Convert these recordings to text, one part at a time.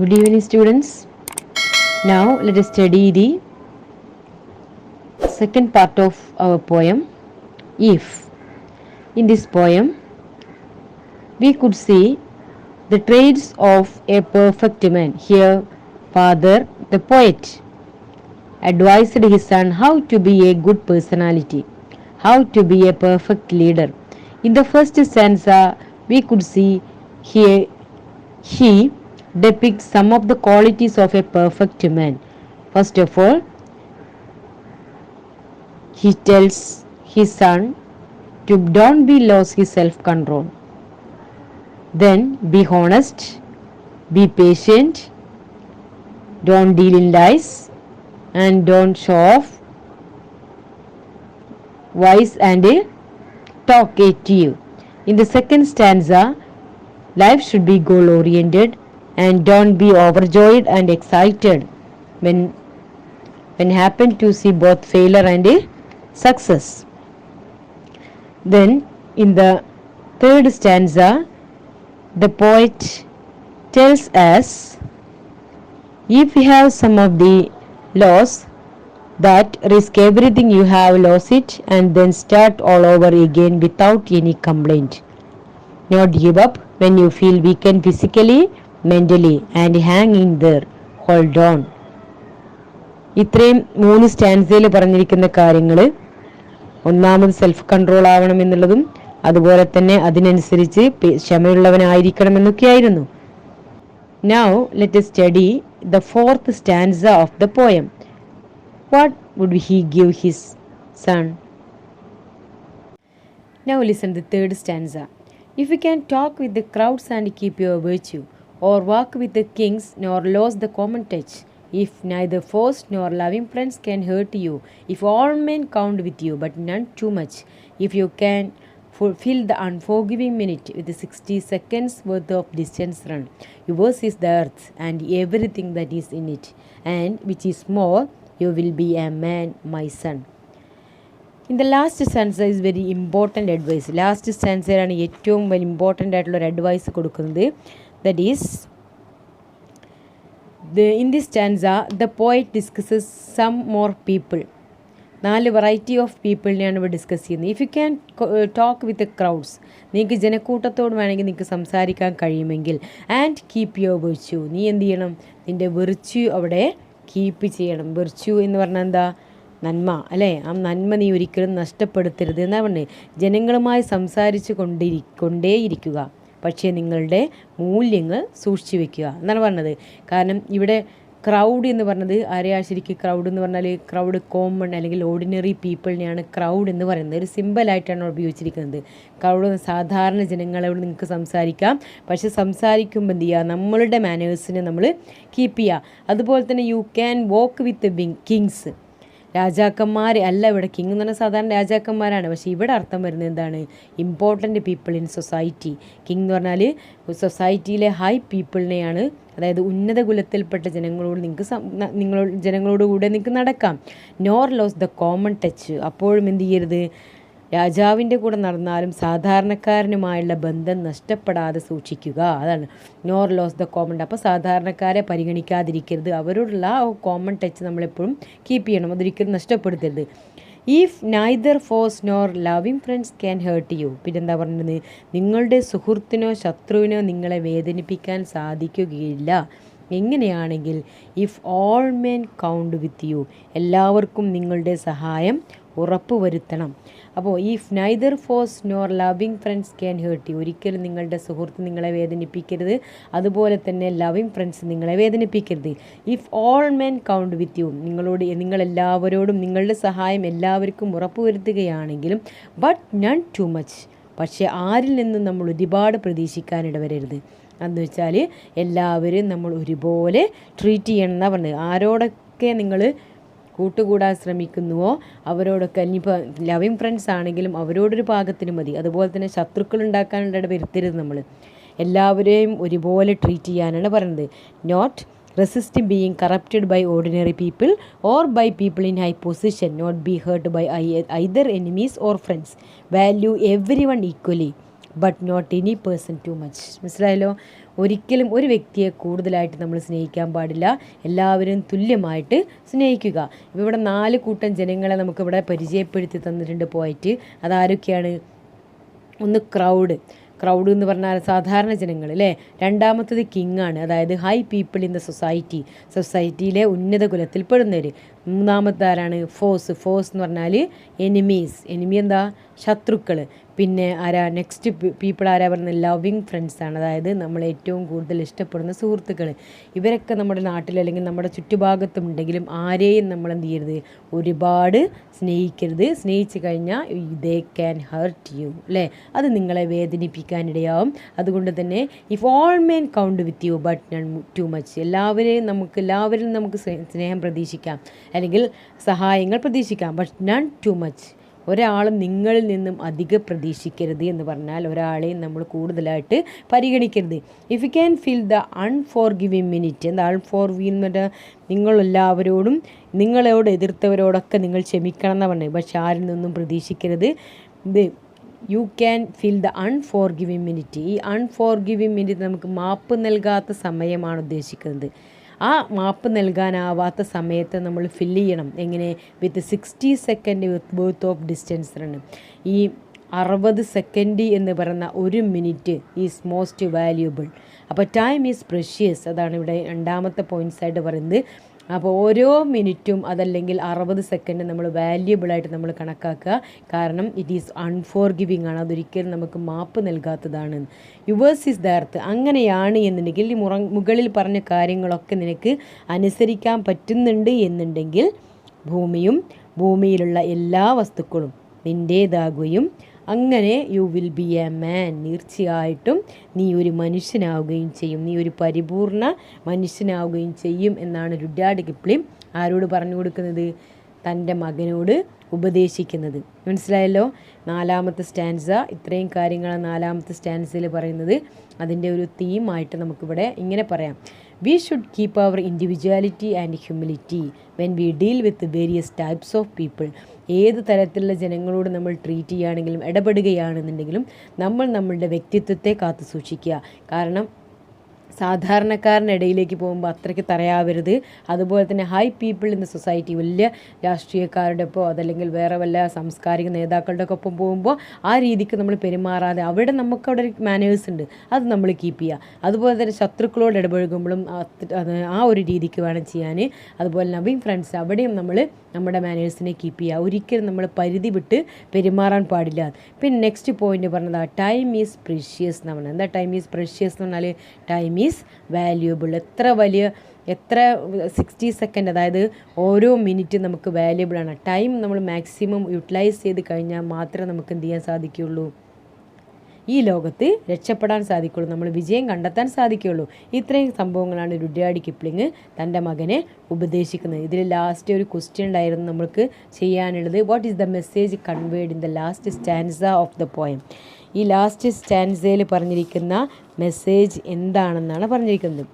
Good evening, students. Now let us study the second part of our poem, If. In this poem, we could see the traits of a perfect man. Here, father, the poet, advised his son how to be a good personality, how to be a perfect leader. In the first stanza, we could see here he depicts some of the qualities of a perfect man. First of all, he tells his son to don't be lose his self-control. Then be honest, be patient, don't deal in lies, and don't show off, wise and talkative. In the second stanza, life should be goal oriented and don't be overjoyed and excited when happen to see both failure and success. Then in the third stanza, the poet tells us if you have some of the loss, that risk everything you have, lost it, and then start all over again without any complaint. Not give up when you feel weakened physically, mentally, and hang in there. Hold on. ഇത്രയും 3 സ്റ്റാൻസയിൽ പറഞ്ഞിരിക്കുന്ന കാര്യങ്ങൾ, ഒന്നാമത് self control ആവണം എന്നുള്ളതും അതുപോലെ തന്നെ അതിനനുസരിച്ച് ക്ഷമയുള്ളവനായിരിക്കണമെന്നൊക്കെയായിരുന്നു. Now let us study the fourth stanza of the poem. What would he give his son? Now listen the third stanza. If you can talk with the crowds and keep your virtue, or walk with the kings nor lose the common touch, if neither forced nor loving friends can hurt you, if all men count with you but none too much, if you can fulfill the unforgiving minute with the 60 seconds worth of distance run, yours is the earth and everything that is in it, and which is more, you will be a man, my son. In the last stanza is very important advice. Last stanza ആണ് ഏറ്റവും വലിയ important ആയിട്ടുള്ള ഒരു advice കൊടുക്കുന്നത്. That is in this stanza the poet discusses some more people. 4 variety of പീപ്പിളിനെയാണ് ഇവിടെ discuss ചെയ്യുന്നത്. If you can talk with the crowds, നിങ്ങൾക്ക് ജനക്കൂട്ടത്തോട് വേണമെങ്കിൽ നിങ്ങൾക്ക് സംസാരിക്കാൻ കഴിയുമെങ്കിൽ, ആൻഡ് കീപ്പ് യുവർ വെർച്യൂ, നീ എന്ത് ചെയ്യണം, നിൻ്റെ വെർച്യൂ അവിടെ കീപ്പ് ചെയ്യണം. വെർച്യൂ എന്ന് പറഞ്ഞാൽ എന്താ, നന്മ അല്ലേ, ആ നന്മ നീ ഒരിക്കലും നഷ്ടപ്പെടുത്തരുത് എന്നാണ് പറഞ്ഞത്. ജനങ്ങളുമായി സംസാരിച്ച് കൊണ്ടേയിരിക്കുക, പക്ഷേ നിങ്ങളുടെ മൂല്യങ്ങൾ സൂക്ഷിച്ചു വെക്കുക എന്നാണ് പറഞ്ഞത്. കാരണം ഇവിടെ ക്രൗഡ് എന്ന് പറഞ്ഞത് ആരെയാ, ശരിക്കും ക്രൗഡ് എന്ന് പറഞ്ഞാൽ ക്രൗഡ് കോമൺ അല്ലെങ്കിൽ ഓർഡിനറി പീപ്പിളിനെയാണ് ക്രൗഡ് എന്ന് പറയുന്നത്. ഒരു സിമ്പിളായിട്ടാണ് ഉപയോഗിച്ചിരിക്കുന്നത്. ക്രൗഡ് സാധാരണ ജനങ്ങളോട് നിങ്ങൾക്ക് സംസാരിക്കാം, പക്ഷെ സംസാരിക്കുമ്പോൾ എന്ത് ചെയ്യുക, നമ്മളുടെ മാനേഴ്സിനെ നമ്മൾ കീപ്പ് ചെയ്യുക. അതുപോലെ തന്നെ you can walk with kings, രാജാക്കന്മാർ അല്ല ഇവിടെ. കിങ് എന്ന് പറഞ്ഞാൽ സാധാരണ രാജാക്കന്മാരാണ്, പക്ഷേ ഇവിടെ അർത്ഥം വരുന്നത് എന്താണ്, important people in society. King എന്ന് പറഞ്ഞാൽ സൊസൈറ്റിയിലെ ഹൈ പീപ്പിളിനെയാണ്, അതായത് ഉന്നത കുലത്തിൽപ്പെട്ട ജനങ്ങളോട് ജനങ്ങളോട് കൂടെ നിങ്ങൾക്ക് നടക്കാം. Nor lose the common touch, അപ്പോഴും എന്ത് ചെയ്യരുത്, രാജാവിൻ്റെ കൂടെ നടന്നാലും സാധാരണക്കാരനുമായുള്ള ബന്ധം നഷ്ടപ്പെടാതെ സൂക്ഷിക്കുക. അതാണ് നോർ ലോസ് ദ കോമൺ. അപ്പോൾ സാധാരണക്കാരെ പരിഗണിക്കാതിരിക്കരുത്, അവരോടുള്ള ആ കോമൺ ടച്ച് നമ്മളെപ്പോഴും കീപ്പ് ചെയ്യണം, അതൊരിക്കലും നഷ്ടപ്പെടുത്തരുത്. If neither force nor loving friends can hurt you, പിന്നെന്താ പറഞ്ഞത്, നിങ്ങളുടെ സുഹൃത്തിനോ ശത്രുവിനോ നിങ്ങളെ വേദനിപ്പിക്കാൻ സാധിക്കുകയില്ല. എങ്ങനെയാണെങ്കിൽ if all men count with you, എല്ലാവർക്കും നിങ്ങളുടെ സഹായം ഉറപ്പുവരുത്തണം. അപ്പോൾ if neither force nor loving friends can hurt you, ഒരിക്കലും നിങ്ങളുടെ സുഹൃത്ത് നിങ്ങളെ വേദനിപ്പിക്കരുത്, അതുപോലെ തന്നെ ലവിങ് ഫ്രണ്ട്സ് നിങ്ങളെ വേദനിപ്പിക്കരുത്. If all men count with you, നിങ്ങളെല്ലാവരോടും നിങ്ങളുടെ സഹായം എല്ലാവർക്കും ഉറപ്പുവരുത്തുകയാണെങ്കിലും, ബട്ട് നൺ ടു മച്ച്, പക്ഷേ ആരിൽ നിന്നും നമ്മൾ ഒരുപാട് പ്രതീക്ഷിക്കാനിടവരരുത്. എന്ന് വെച്ചാൽ എല്ലാവരും നമ്മൾ ഒരുപോലെ ട്രീറ്റ് ചെയ്യണം എന്നാണ് പറഞ്ഞത്. ആരോടൊക്കെ നിങ്ങൾ കൂട്ടുകൂടാൻ ശ്രമിക്കുന്നുവോ അവരോടൊക്കെ, ഇനിയിപ്പോൾ ലവിങ് ഫ്രണ്ട്സ് ആണെങ്കിലും അവരോടൊരു പാകത്തിന് മതി. അതുപോലെ തന്നെ ശത്രുക്കൾ ഉണ്ടാക്കാനുള്ള വരുത്തരുത്. നമ്മൾ എല്ലാവരെയും ഒരുപോലെ ട്രീറ്റ് ചെയ്യാനാണ് പറയുന്നത്. Not resist being corrupted by ordinary people or by people in high position, not be hurt by either enemies or friends, value every one equally but not any person too much. മനസ്സിലായല്ലോ? ഒരിക്കലും ഒരു വ്യക്തിയെ കൂടുതലായിട്ട് നമ്മൾ സ്നേഹിക്കാൻ പാടില്ല. എല്ലാവരും തുല്യമായിട്ട് സ്നേഹിക്കുക. ഇപ്പോൾ ഇവിടെ 4 കൂട്ടം ജനങ്ങളെ നമുക്കിവിടെ പരിചയപ്പെടുത്തി തന്നിട്ടുണ്ട് പോയിട്ട്. അതാരൊക്കെയാണ്? ഒന്ന് ക്രൗഡ് എന്ന് പറഞ്ഞാൽ സാധാരണ ജനങ്ങൾ അല്ലേ. രണ്ടാമത്തത് കിങ് ആണ്, അതായത് ഹൈ പീപ്പിൾ ഇൻ ദ സൊസൈറ്റിയിലെ ഉന്നത കുലത്തിൽ പെടുന്നവർ. മൂന്നാമത്തെ ആരാണ്? ഫോഴ്സ് എന്ന് പറഞ്ഞാൽ എനിമി എന്താ? ശത്രുക്കൾ. പിന്നെ ആരാ? നെക്സ്റ്റ് പീപ്പിൾ ആരാ പറയുന്നത്? ലവിങ് ഫ്രണ്ട്സ് ആണ്, അതായത് നമ്മൾ ഏറ്റവും കൂടുതൽ ഇഷ്ടപ്പെടുന്ന സുഹൃത്തുക്കൾ. ഇവരൊക്കെ നമ്മുടെ നാട്ടിൽ അല്ലെങ്കിൽ നമ്മുടെ ചുറ്റുഭാഗത്തും ഉണ്ടെങ്കിലും ആരെയും നമ്മൾ എന്ത് ചെയ്യരുത്? ഒരുപാട് സ്നേഹിക്കരുത്. സ്നേഹിച്ച് കഴിഞ്ഞാൽ ദേ ക്യാൻ ഹേർട്ട് യു അല്ലേ, അത് നിങ്ങളെ വേദനിപ്പിക്കാനിടയാവും. അതുകൊണ്ട് തന്നെ if all men count with you but none too much, എല്ലാവരും നമുക്ക് സ്നേഹം പ്രതീക്ഷിക്കാം അല്ലെങ്കിൽ സഹായങ്ങൾ പ്രതീക്ഷിക്കാം, ബട്ട് നൺ ടു മച്ച്, ഒരാളും നിങ്ങളിൽ നിന്നും അധികം പ്രതീക്ഷിക്കരുത് എന്ന് പറഞ്ഞാൽ ഒരാളെയും നമ്മൾ കൂടുതലായിട്ട് പരിഗണിക്കരുത്. If you can feel the unforgiving minute, എന്താ അൺഫോർഗിവ്? നിങ്ങളെല്ലാവരോടും നിങ്ങളോട് എതിർത്തവരോടൊക്കെ നിങ്ങൾ ക്ഷമിക്കണം എന്നാണ് പറഞ്ഞത്. പക്ഷെ ആരിൽ നിന്നും പ്രതീക്ഷിക്കരുത്. If you can feel the unforgiving minute. ഈ അൺഫോർഗിവിങ് മിനിറ്റ് നമുക്ക് മാപ്പ് നൽകാത്ത സമയമാണ് ഉദ്ദേശിക്കുന്നത്. ആ മാപ്പ് നൽകാനാവാത്ത സമയത്ത് നമ്മൾ ഫില്ല് ചെയ്യണം. എങ്ങനെ? വിത്ത് 60 സെക്കൻഡ് വർത്ത് ഓഫ് ഡിസ്റ്റൻസ് ആണ്. ഈ 60 സെക്കൻഡ് എന്ന് പറയുന്ന 1 മിനിറ്റ് ഈസ് മോസ്റ്റ് വാല്യുബിൾ. അപ്പോൾ ടൈം ഈസ് പ്രഷ്യസ്, അതാണ് ഇവിടെ രണ്ടാമത്തെ പോയിൻറ്റ്സായിട്ട് പറയുന്നത്. അപ്പോൾ ഓരോ മിനിറ്റും അതല്ലെങ്കിൽ 60 സെക്കൻഡ് നമ്മൾ വാല്യുബിളായിട്ട് നമ്മൾ കണക്കാക്കുക. കാരണം ഇറ്റ് ഈസ് അൺഫോർഗിവിങ് ആണ്, അതൊരിക്കലും നമുക്ക് മാപ്പ് നൽകാത്തതാണ്. യുവേഴ്സ് ഈസ് ദ എർത്ത്, അങ്ങനെയാണ് എന്നുണ്ടെങ്കിൽ ഈ മുകളിൽ പറഞ്ഞ കാര്യങ്ങളൊക്കെ നിനക്ക് അനുസരിക്കാൻ പറ്റുന്നുണ്ട് എന്നുണ്ടെങ്കിൽ ഭൂമിയും ഭൂമിയിലുള്ള എല്ലാ വസ്തുക്കളും നിൻ്റേതാകുകയും അങ്ങനെ you will be a man, തീർച്ചയായിട്ടും നീ ഒരു മനുഷ്യനാവുകയും ചെയ്യും, നീ ഒരു പരിപൂർണ മനുഷ്യനാവുകയും ചെയ്യും എന്നാണ് രുഡ്യാർഡ് കിപ്ലിംഗ് ആരോട് പറഞ്ഞു കൊടുക്കുന്നത്? തൻ്റെ മകനോട് ഉപദേശിക്കുന്നത്. മനസ്സിലായല്ലോ? 4ാമത്തെ സ്റ്റാൻസ, ഇത്രയും കാര്യങ്ങളാണ് 4ാമത്തെ സ്റ്റാൻസയിൽ പറയുന്നത്. അതിൻ്റെ ഒരു തീമായിട്ട് നമുക്കിവിടെ ഇങ്ങനെ പറയാം: we should keep our individuality and humility when we deal with various types of people. ഏത് തരത്തിലുള്ള ജനങ്ങളോട് നമ്മൾ ട്രീറ്റ് ചെയ്യുകയാണെങ്കിലും ഇടപെടുകയാണെന്നുണ്ടെങ്കിലും നമ്മൾ നമ്മളുടെ വ്യക്തിത്വത്തെ കാത്തു സൂക്ഷിക്കുക. കാരണം സാധാരണക്കാരൻ്റെ ഇടയിലേക്ക് പോകുമ്പോൾ അത്രയ്ക്ക് തറയാവരുത്. അതുപോലെ തന്നെ high people in the society, വലിയ രാഷ്ട്രീയക്കാരുടെ ഒപ്പം അതല്ലെങ്കിൽ വേറെ വല്ല സാംസ്കാരിക നേതാക്കളുടെ ഒപ്പം പോകുമ്പോൾ ആ രീതിക്ക് നമ്മൾ പെരുമാറാതെ, അവിടെ നമുക്കവിടെ ഒരു മാനേഴ്സ് ഉണ്ട്, അത് നമ്മൾ കീപ്പ് ചെയ്യുക. അതുപോലെ തന്നെ ശത്രുക്കളോട് ഇടപഴകുമ്പോഴും ആ ഒരു രീതിക്ക് വേണം ചെയ്യാൻ. അതുപോലെ ലവിങ് ഫ്രണ്ട്സ്, അവിടെയും നമ്മൾ നമ്മുടെ മാനേഴ്സിനെ കീപ്പ് ചെയ്യുക. ഒരിക്കലും നമ്മൾ പരിധി വിട്ട് പെരുമാറാൻ പാടില്ല. പിന്നെ നെക്സ്റ്റ് പോയിന്റ് പറഞ്ഞതാണ് ടൈം ഈസ് പ്രീഷ്യസ് എന്ന് പറഞ്ഞത്. എന്താ ടൈം ഈസ് പ്രീഷ്യസ് എന്ന് പറഞ്ഞാൽ? Time is valuable. എത്ര 60 സെക്കൻഡ്, അതായത് ഓരോ മിനിറ്റ് നമുക്ക് വാല്യുബിളാണ്. ടൈം നമ്മൾ മാക്സിമം യൂട്ടിലൈസ് ചെയ്ത് കഴിഞ്ഞാൽ മാത്രമേ നമുക്ക് എന്ത് ചെയ്യാൻ സാധിക്കുകയുള്ളൂ? ഈ ലോകത്ത് രക്ഷപ്പെടാൻ സാധിക്കുള്ളൂ, നമ്മൾ വിജയം കണ്ടെത്താൻ സാധിക്കുകയുള്ളൂ. ഇത്രയും സംഭവങ്ങളാണ് രുഡ്യാർഡ് കിപ്ലിംഗ് തൻ്റെ മകനെ ഉപദേശിക്കുന്നത്. ഇതിൽ ലാസ്റ്റ് ഒരു ക്വസ്റ്റ്യൻ ഉണ്ടായിരുന്നു നമ്മൾക്ക് ചെയ്യാനുള്ളത്: what is the message conveyed in the last stanza of the poem? ഈ ലാസ്റ്റ് സ്റ്റാൻസയിൽ പറഞ്ഞിരിക്കുന്ന മെസ്സേജ് എന്താണെന്നാണ് പറഞ്ഞിരിക്കുന്നത്.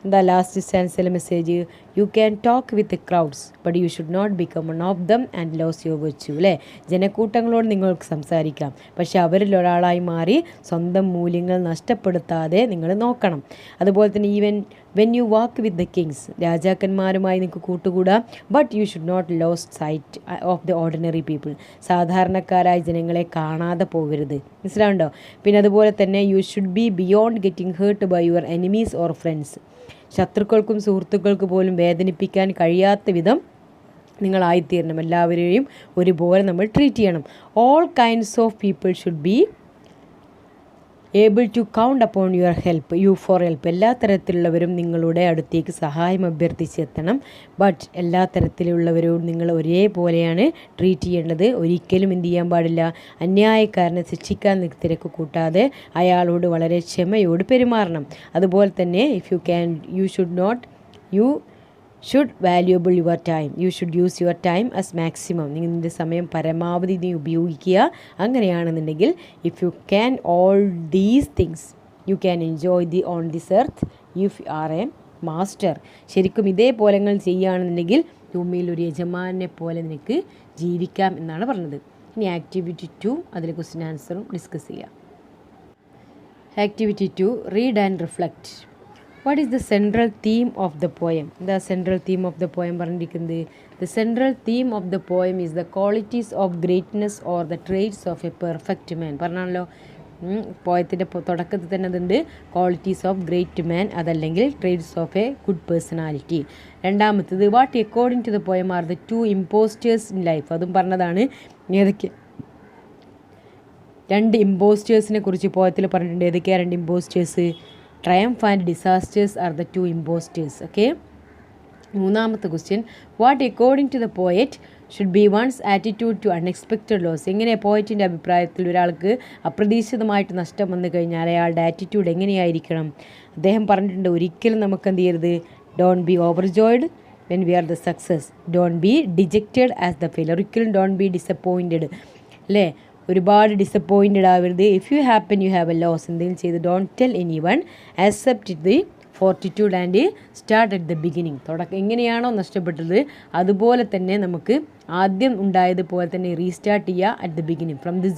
എന്താ ലാസ്റ്റ് സ്റ്റാൻസയിലെ message? You can talk with crowds but you should not become one of them and lose your virtue. അല്ലേ? ജനക്കൂട്ടങ്ങളോട് നിങ്ങൾക്ക് സംസാരിക്കാം, പക്ഷേ അവരിൽ ഒരാളായി മാറി സ്വന്തം മൂല്യങ്ങൾ നഷ്ടപ്പെടുത്താതെ നിങ്ങൾ നോക്കണം. അതുപോലെ തന്നെ even when you walk with the kings, രാജാക്കന്മാരുമായി നിങ്ങൾക്ക് കൂട്ടുകൂടാം, but you should not lose sight of the ordinary people, സാധാരണക്കാരായ ജനങ്ങളെ കാണാതെ പോകരുത്. മനസ്സിലാവുണ്ടോ? പിന്നെ അതുപോലെ തന്നെ you should be beyond getting hurt by your enemies or friends, ശത്രുക്കൾക്കും സുഹൃത്തുക്കൾക്ക് പോലും വേദനിപ്പിക്കാൻ കഴിയാത്ത വിധം നിങ്ങളായിത്തീരണം. എല്ലാവരെയും ഒരുപോലെ നമ്മൾ ട്രീറ്റ് ചെയ്യണം. All kinds of people should be able to count upon your help, you for help. എല്ലാ തരത്തിലുള്ളവരും നിങ്ങളുടെ അടുത്തേക്ക് സഹായം അഭ്യർത്ഥിച്ചെത്തണം. ബട്ട് എല്ലാ തരത്തിലുള്ളവരോടും നിങ്ങൾ ഒരേപോലെയാണ് ട്രീറ്റ് ചെയ്യേണ്ടത്. ഒരിക്കലും എന്ത് ചെയ്യാൻ പാടില്ല? അന്യായക്കാരനെ ശിക്ഷിക്കാൻ തിരക്ക് കൂട്ടാതെ അയാളോട് വളരെ ക്ഷമയോട് പെരുമാറണം. അതുപോലെ തന്നെ you should valuable your time, you should use your time as maximum. നിങ്ങളുടെ സമയം പരമാവധി നീ ഉപയോഗിക്കുക. അങ്ങനെയാണെന്നുണ്ടെങ്കിൽ if you can all these things you can enjoy on this earth if you are A master. ശരിക്കും ഇതേപോലെങ്ങൾ ചെയ്യുകയാണെന്നുണ്ടെങ്കിൽ ഭൂമിയിൽ ഒരു യജമാനെ പോലെ നിനക്ക് ജീവിക്കാം എന്നാണ് പറഞ്ഞത്. ഇനി ആക്ടിവിറ്റി 2, അതിൽ ക്വസ്റ്റ്യൻ ആൻസറും ഡിസ്കസ് ചെയ്യാം. Activity 2, read and reflect. What is the central theme of the poem? The central theme of the poem പറഞ്ഞിരിക്കുന്നത് the central theme of the poem is the qualities of greatness or the traits of a perfect man. പറഞ്ഞാണല്ലോ പോയത്തിൻ്റെ തുടക്കത്തിൽ തന്നെ അതുണ്ട് qualities of great man, അതല്ലെങ്കിൽ traits of a good personality. രണ്ടാമത്തത് what according to the poem are the two impostors in life. അതും പറഞ്ഞതാണ്. ഏതൊക്കെ രണ്ട് ഇമ്പോസ്റ്റേഴ്സിനെ കുറിച്ച് പോയത്തിൽ പറഞ്ഞിട്ടുണ്ട്. ഏതൊക്കെയാണ് രണ്ട് impostors? Triumph and disasters are the two impostors. Okay. മൂന്നാമത്തെ question, what according to the poet should be one's attitude to unexpected loss. എങ്ങനെ പോയറ്റിൻ്റെ അഭിപ്രായത്തിൽ ഒരാൾക്ക് അപ്രതീക്ഷിതമായിട്ട് നഷ്ടം വന്നു കഴിഞ്ഞാൽ അയാളുടെ ആറ്റിറ്റ്യൂഡ് എങ്ങനെയായിരിക്കണം? അദ്ദേഹം പറഞ്ഞിട്ടുണ്ട്, ഒരിക്കലും നമുക്ക് എന്ത് ചെയ്യരുത്, don't be overjoyed when we are the success, don't be dejected as the failure. ഒരിക്കലും ഡോണ്ട് ബി ഡിസപ്പോയിൻറ്റഡ്, അല്ലേ? ഒരുപാട് ഡിസപ്പോയിൻറ്റഡ് ആവരുത്. If you happen you have a loss, എന്തെങ്കിലും ചെയ്ത് don't tell anyone, accept the fortitude and start at the beginning. എങ്ങനെയാണോ നഷ്ടപ്പെട്ടത് അതുപോലെ തന്നെ നമുക്ക് ആദ്യം ഉണ്ടായതുപോലെ തന്നെ റീസ്റ്റാർട്ട് ചെയ്യുക at the beginning, from the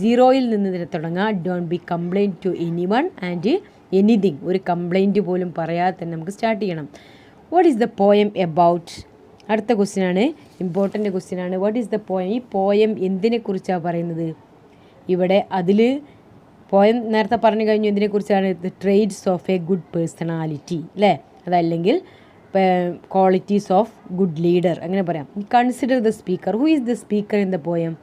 സീറോയിൽ നിന്ന് തുടങ്ങുക. Don't be complaint to anyone and anything. ഒരു കംപ്ലൈൻറ്റ് പോലും പറയാതെ തന്നെ നമുക്ക് സ്റ്റാർട്ട് ചെയ്യണം. What is the poem about? അടുത്ത ക്വസ്റ്റ്യനാണ്, ഇമ്പോർട്ടൻ്റ് ക്വസ്റ്റ്യനാണ്. What is the poem? ഈ പോയം എന്തിനെക്കുറിച്ചാണ് പറയുന്നത്? ഇവിടെ അതിൽ പോയം നേരത്തെ പറഞ്ഞു കഴിഞ്ഞു എന്തിനെക്കുറിച്ചാണ്? The traits of a good personality, അല്ലേ? അതല്ലെങ്കിൽ ക്വാളിറ്റീസ് ഓഫ് ഗുഡ് ലീഡർ, അങ്ങനെ പറയാം. Consider the speaker. Who is the speaker in the poem?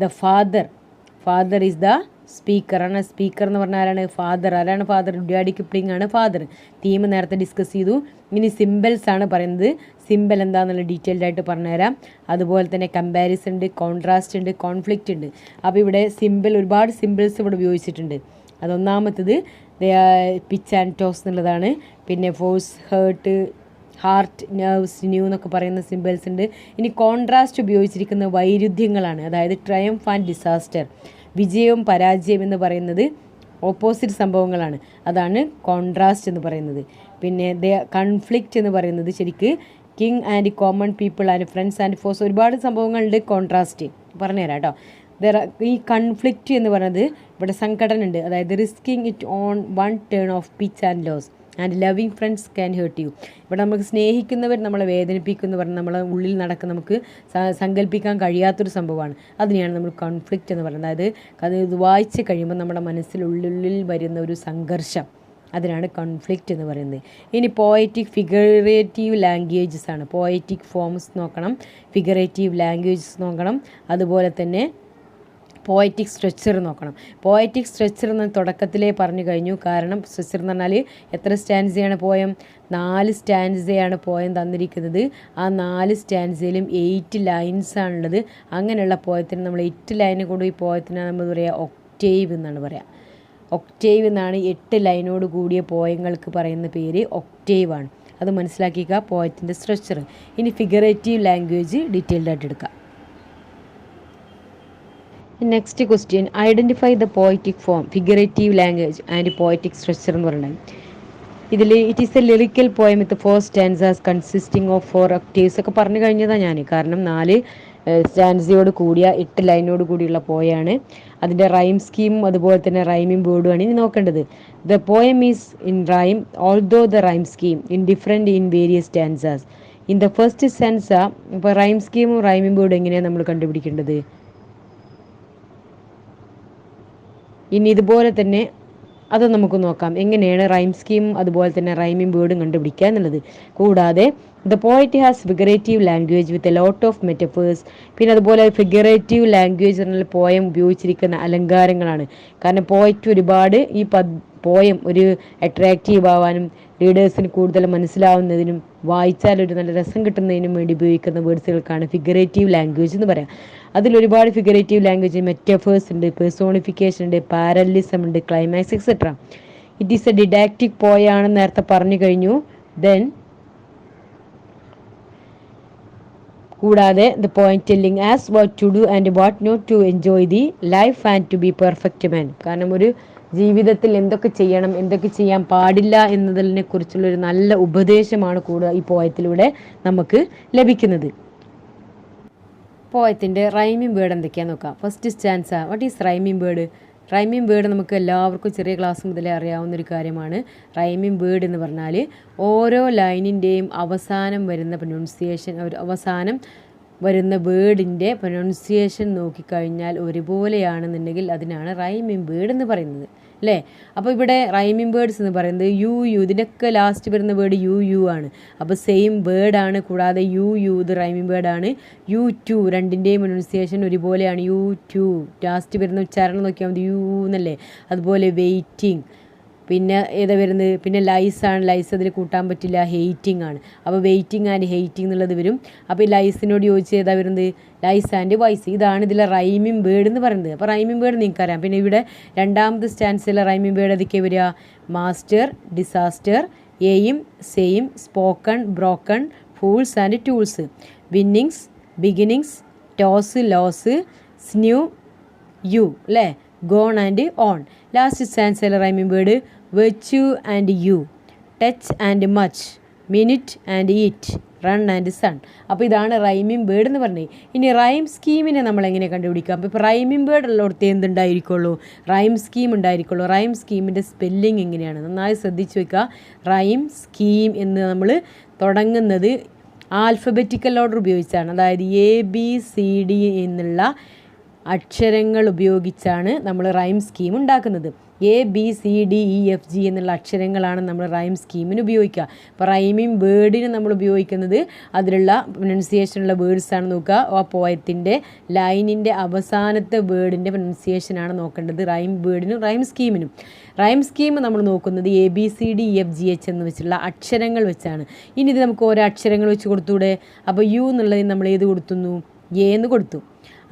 The father is the speaker ആണ്. സ്പീക്കർ എന്ന് പറഞ്ഞാൽ ആരാണ്? ഫാദർ. ആരാണ് ഫാദർ? ഡാഡി കിപ്ലിംഗ് ആണ് ഫാദർ. തീം നേരത്തെ ഡിസ്കസ് ചെയ്തു. ഇനി സിമ്പിൾസ് ആണ് പറയുന്നത്. സിമ്പിൾ എന്താണെന്നുള്ള ഡീറ്റെയിൽഡ് ആയിട്ട് പറഞ്ഞുതരാം. അതുപോലെ തന്നെ കമ്പാരിസൺ ഉണ്ട്, കോൺട്രാസ്റ്റ് ഉണ്ട്, കോൺഫ്ലിക്റ്റ് ഉണ്ട്. അപ്പോൾ ഇവിടെ ഒരുപാട് സിമ്പിൾസ് ഇവിടെ ഉപയോഗിച്ചിട്ടുണ്ട്. അതൊന്നാമത്തത് പിച്ച് ആൻഡ് ടോസ് എന്നുള്ളതാണ്. പിന്നെ ഫോഴ്സ്, ഹാർട്ട്, നെർവ്സ്, ന്യൂ എന്നൊക്കെ പറയുന്ന സിമ്പിൾസ് ഉണ്ട്. ഇനി കോൺട്രാസ്റ്റ് ഉപയോഗിച്ചിരിക്കുന്ന വൈരുദ്ധ്യങ്ങളാണ്. അതായത് ട്രയംഫ് ആൻഡ് ഡിസാസ്റ്റർ, വിജയവും പരാജയം എന്ന് പറയുന്നത് ഓപ്പോസിറ്റ് സംഭവങ്ങളാണ്. അതാണ് കോൺട്രാസ്റ്റ് എന്ന് പറയുന്നത്. പിന്നെ കൺഫ്ലിക്റ്റ് എന്ന് പറയുന്നത് ശരിക്ക് king and common people and friends and force, ഒരുപാട് സംഭവങ്ങളുണ്ട്. കോൺട്രാസ്റ്റ് പറഞ്ഞുതരാം കേട്ടോ. ഈ കൺഫ്ലിക്റ്റ് എന്ന് പറയുന്നത് ഇവിടെ സംഘടന ഉണ്ട്. അതായത് risking it on one turn of pitch and lose and loving friends can hurt you. ഇവിടെ നമുക്ക് സ്നേഹിക്കുന്നവർ നമ്മളെ വേദനിപ്പിക്കുന്നു പറഞ്ഞാൽ നമ്മളെ ഉള്ളിൽ നടക്കുന്ന നമുക്ക് സങ്കല്പിക്കാൻ കഴിയാത്തൊരു സംഭവമാണ്. അതിനെയാണ് നമ്മൾ കോൺഫ്ലിക്റ്റ് എന്ന് പറയുന്നത്. അതായത് ഇത് വായിച്ച് കഴിയുമ്പോൾ നമ്മുടെ മനസ്സിലുള്ളിൽ വരുന്ന ഒരു സംഘർഷം, അതിനാണ് കോൺഫ്ലിക്റ്റ് എന്ന് പറയുന്നത്. ഇനി പോയറ്റിക് ഫിഗറേറ്റീവ് ലാംഗ്വേജസ് ആണ്. പോയറ്റിക് ഫോംസ് നോക്കണം, ഫിഗറേറ്റീവ് ലാംഗ്വേജസ് നോക്കണം, അതുപോലെ തന്നെ പോയറ്റിക് സ്ട്രക്ചർ നോക്കണം. പോയറ്റിക് സ്ട്രക്ചർ എന്ന് തുടക്കത്തിലേ പറഞ്ഞു കഴിഞ്ഞു. കാരണം സ്ട്രക്ചർ എന്ന് പറഞ്ഞാൽ എത്ര സ്റ്റാൻസയാണ് പോയം? 4 സ്റ്റാൻസയാണ് പോയം തന്നിരിക്കുന്നത്. ആ 4 സ്റ്റാൻസയിലും 8 ലൈൻസാണുള്ളത്. അങ്ങനെയുള്ള പോയത്തിന് നമ്മൾ 8 ലൈനെ കൊണ്ട് ഈ പോയത്തിന് നമ്മൾ പറയുക ഒക്ടേവ് എന്നാണ് പറയുക. ഒക്ടേവ് എന്നാണ് 8 ലൈനോട് കൂടിയ പോയങ്ങൾക്ക് പറയുന്ന പേര് ഒക്ടേവ് ആണ്. അത് മനസ്സിലാക്കിക്കുക പോയത്തിൻ്റെ സ്ട്രക്ചർ. ഇനി ഫിഗറേറ്റീവ് ലാംഗ്വേജ് ഡീറ്റെയിൽഡ് ആയിട്ട് എടുക്കാം. Next question, identify the poetic form, figurative language and poetic structure എന്ന് പറയുന്നത്. ഇതിൽ it is A lyrical poem with 4 stanzas consisting of 4 octaves ഒക്കെ പറഞ്ഞു കഴിഞ്ഞതാണ് ഞാൻ. കാരണം 4 സ്റ്റാൻസയോട് കൂടിയ 8 ലൈനോട് കൂടിയുള്ള പോയാണ്. അതിൻ്റെ റൈം സ്കീമും അതുപോലെ തന്നെ റൈമിംഗ് വേർഡുമാണ് ഇനി നോക്കേണ്ടത്. The poem is in rhyme although the rhyme scheme in different in various stanzas. In the first stanza, ഇപ്പോൾ റൈം സ്കീമും റൈമിംഗ് വേർഡും എങ്ങനെയാണ് നമ്മൾ കണ്ടുപിടിക്കേണ്ടത്? ഇനി ഇതുപോലെ തന്നെ അത് നമുക്ക് നോക്കാം എങ്ങനെയാണ് റൈം സ്കീമും അതുപോലെ തന്നെ റൈമിംഗ് വേർഡും കണ്ടുപിടിക്കുക എന്നുള്ളത്. കൂടാതെ the poet has figurative language with a lot of metaphors. പിന്നെ അതുപോലെ ഫിഗറേറ്റീവ് ലാംഗ്വേജ് എന്നുള്ള പോയം ഉപയോഗിച്ചിരിക്കുന്ന അലങ്കാരങ്ങളാണ്. കാരണം പോയറ്റ് ഒരുപാട് ഈ പോയം ഒരു അട്രാക്റ്റീവ് ആവാനും റീഡേഴ്സിന് കൂടുതൽ മനസ്സിലാവുന്നതിനും വായിച്ചാൽ ഒരു നല്ല രസം കിട്ടുന്നതിനും വേണ്ടി ഉപയോഗിക്കുന്ന വേർഡ്സുകൾക്കാണ് ഫിഗറേറ്റീവ് ലാംഗ്വേജ് എന്ന് പറയാം. അതിലൊരുപാട് ഫിഗറേറ്റീവ് ലാംഗ്വേജ്, മെറ്റഫേഴ്സ് ഉണ്ട്, പേഴ്സോണിഫിക്കേഷൻ ഉണ്ട്, പാരലിസം ഉണ്ട്, climax etcetera. It is a didactic പോയാണെന്ന് നേരത്തെ പറഞ്ഞു കഴിഞ്ഞു. ദെൻ കൂടാതെ the point telling as what to do and what not to enjoy the life and to be perfect man. കാരണം ഒരു ജീവിതത്തിൽ എന്തൊക്കെ ചെയ്യണം, എന്തൊക്കെ ചെയ്യാൻ പാടില്ല എന്നതിനെ കുറിച്ചുള്ളൊരു നല്ല ഉപദേശമാണ് കൂടുതൽ ഈ പോയത്തിലൂടെ നമുക്ക് ലഭിക്കുന്നത്. പോയത്തിൻ്റെ റൈമിംഗ് വേർഡ് എന്തൊക്കെയാണെന്ന് നോക്കാം. First stanza, what is rhyming word? Rhyming word നമുക്ക് എല്ലാവർക്കും ചെറിയ ക്ലാസ് മുതലേ അറിയാവുന്നൊരു കാര്യമാണ്. റൈമിംഗ് വേർഡ് എന്ന് പറഞ്ഞാൽ ഓരോ ലൈനിൻ്റെയും അവസാനം വരുന്ന പ്രൊനൗൺസിയേഷൻ, അവസാനം വരുന്ന വേർഡിൻ്റെ പ്രൊനൗൺസിയേഷൻ നോക്കിക്കഴിഞ്ഞാൽ ഒരുപോലെയാണെന്നുണ്ടെങ്കിൽ അതിനാണ് റൈമിംഗ് വേർഡ് എന്ന് പറയുന്നത്, അല്ലേ? അപ്പോൾ ഇവിടെ റൈമിംഗ് വേർഡ്സ് എന്ന് പറയുന്നത് യു യു, ഇതിനൊക്കെ ലാസ്റ്റ് വരുന്ന വേർഡ് യു യു ആണ്. അപ്പോൾ സെയിം വേർഡാണ്. കൂടാതെ യു യു ഇത് റൈമിംഗ് വേർഡാണ്. യു ടു രണ്ടിൻ്റെയും പ്രൊനൗൺസിയേഷൻ ഒരുപോലെയാണ്. യു ടു ലാസ്റ്റ് വരുന്ന ഉച്ചാരണം നോക്കിയാൽ മതി, യു എന്നല്ലേ. അതുപോലെ വെയിറ്റിംഗ്, പിന്നെ ഏതാ വരുന്നത്, പിന്നെ ലൈസാണ്. ലൈസ് അതിൽ കൂട്ടാൻ പറ്റില്ല, ഹെയ്റ്റിംഗ് ആണ്. അപ്പോൾ വെയിറ്റിംഗ് ആൻഡ് ഹെയ്റ്റിംഗ് എന്നുള്ളത് വരും. അപ്പോൾ ഈ ലൈസിനോട് ചോദിച്ച് ഏതാ വരുന്നത്, ലൈസ് ആൻഡ് വൈസ്. ഇതാണ് ഇതിലെ റൈമിംഗ് വേർഡ് എന്ന് പറയുന്നത്. അപ്പോൾ റൈമിംഗ് വേർഡ് നിങ്ങൾക്കറിയാം. പിന്നെ ഇവിടെ രണ്ടാമത്തെ സ്റ്റാൻസിലെ റൈമിംഗ് വേർഡ് ഏതൊക്കെ വരിക, master, disaster, aim, same, spoken, broken, fools and tools, winnings, beginnings, toss, loss, sinew, you, അല്ലേ, ഗോൺ ആൻഡ് ഓൺ. ലാസ്റ്റ് സ്റ്റാൻസിലെ rhyming word virtue and you, touch and much, minute and it, run and sun. അപ്പോൾ ഇതാണ് rhyming word എന്ന് പറഞ്ഞത്. ഇനി rhyme സ്കീമിനെ നമ്മൾ എങ്ങനെ കണ്ടുപിടിക്കാം? അപ്പോൾ ഇപ്പോൾ റൈമിംഗ് വേർഡ് ഉള്ളിടത്ത് എന്തുണ്ടായിരിക്കുള്ളൂ, റൈം സ്കീം ഉണ്ടായിരിക്കുള്ളൂ. റൈം സ്കീമിൻ്റെ സ്പെല്ലിംഗ് എങ്ങനെയാണ് നന്നായി ശ്രദ്ധിച്ച് വെക്കുക. റൈം സ്കീം എന്ന് നമ്മൾ തുടങ്ങുന്നത് ആൽഫബറ്റിക്കൽ ഓർഡർ ഉപയോഗിച്ചാണ്. അതായത് ABCD എന്നുള്ള അക്ഷരങ്ങൾ ഉപയോഗിച്ചാണ് നമ്മൾ റൈം സ്കീം ഉണ്ടാക്കുന്നത്. ABCDEFG എന്നുള്ള അക്ഷരങ്ങളാണ് നമ്മൾ റൈം സ്കീമിന് ഉപയോഗിക്കുക. അപ്പോൾ റൈമിംഗ് വേർഡിന് നമ്മൾ ഉപയോഗിക്കുന്നത് അതിലുള്ള പ്രൊനൗൺസിയേഷനുള്ള വേർഡ്സാണ് നോക്കുക. ആ പോയത്തിൻ്റെ ലൈനിൻ്റെ അവസാനത്തെ വേർഡിൻ്റെ പ്രൊനൗൺസിയേഷനാണ് നോക്കേണ്ടത് റൈം വേർഡിനും റൈം സ്കീമിനും. റൈം സ്കീം നമ്മൾ നോക്കുന്നത് ABCDEFGH എന്ന് വെച്ചുള്ള അക്ഷരങ്ങൾ വെച്ചാണ്. ഇനി ഇത് നമുക്ക് ഓരോ അക്ഷരങ്ങൾ വെച്ച് കൊടുത്തൂടെ? അപ്പോൾ യു എന്നുള്ളതിന് നമ്മൾ ഏത് കൊടുത്തുന്നു, എ എന്ന് കൊടുത്തു.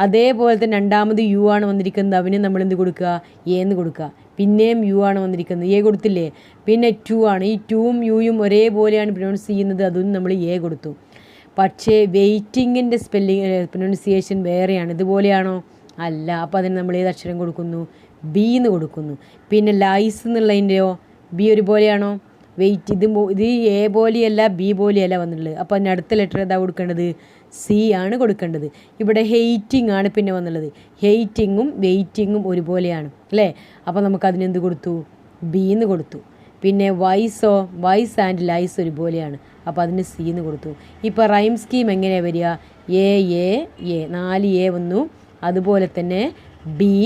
അതേപോലെ തന്നെ രണ്ടാമത് യു ആണ് വന്നിരിക്കുന്നത്, അവന് നമ്മൾ എന്ത് കൊടുക്കുക, എ എന്ന് കൊടുക്കുക. പിന്നെയും യു ആണ് വന്നിരിക്കുന്നത്, എ കൊടുത്തില്ലേ. പിന്നെ ടു ആണ്, ഈ ടുവും യുയും ഒരേപോലെയാണ് പ്രൊനൗൺസ് ചെയ്യുന്നത്, അതും നമ്മൾ എ കൊടുത്തു. പക്ഷേ വെയിറ്റിങ്ങിൻ്റെ പ്രൊനൗൺസിയേഷൻ വേറെയാണ്. ഇതുപോലെയാണോ? അല്ല. അപ്പോൾ അതിന് നമ്മൾ ഏത് അക്ഷരം കൊടുക്കുന്നു, ബി എന്ന് കൊടുക്കുന്നു. പിന്നെ ലൈസ് എന്നുള്ളതിൻ്റെയോ ബി ഒരുപോലെയാണോ? വെയിറ്റ് ഇത് എ പോലെയല്ല ബി പോലെയല്ല വന്നിട്ടുള്ളത്. അപ്പോൾ അതിന് അടുത്ത ലെറ്റർ ഏതാ കൊടുക്കേണ്ടത്, സി ആണ് കൊടുക്കേണ്ടത്. ഇവിടെ ഹെയ്റ്റിംഗ് ആണ് പിന്നെ വന്നുള്ളത്. ഹെയ്റ്റിങ്ങും വെയിറ്റിങ്ങും ഒരുപോലെയാണ്, അല്ലേ? അപ്പോൾ നമുക്ക് അതിനെന്ത് കൊടുത്തു, ബി എന്ന് കൊടുത്തു. പിന്നെ വൈസോ, വൈസ് ആൻഡ് ലൈസ് ഒരുപോലെയാണ്, അപ്പോൾ അതിന് സി എന്ന് കൊടുത്തു. ഇപ്പോൾ റൈം സ്കീം എങ്ങനെയാണ് വരിക, എ എ എ 4 എ വന്നു. അതുപോലെ തന്നെ ബി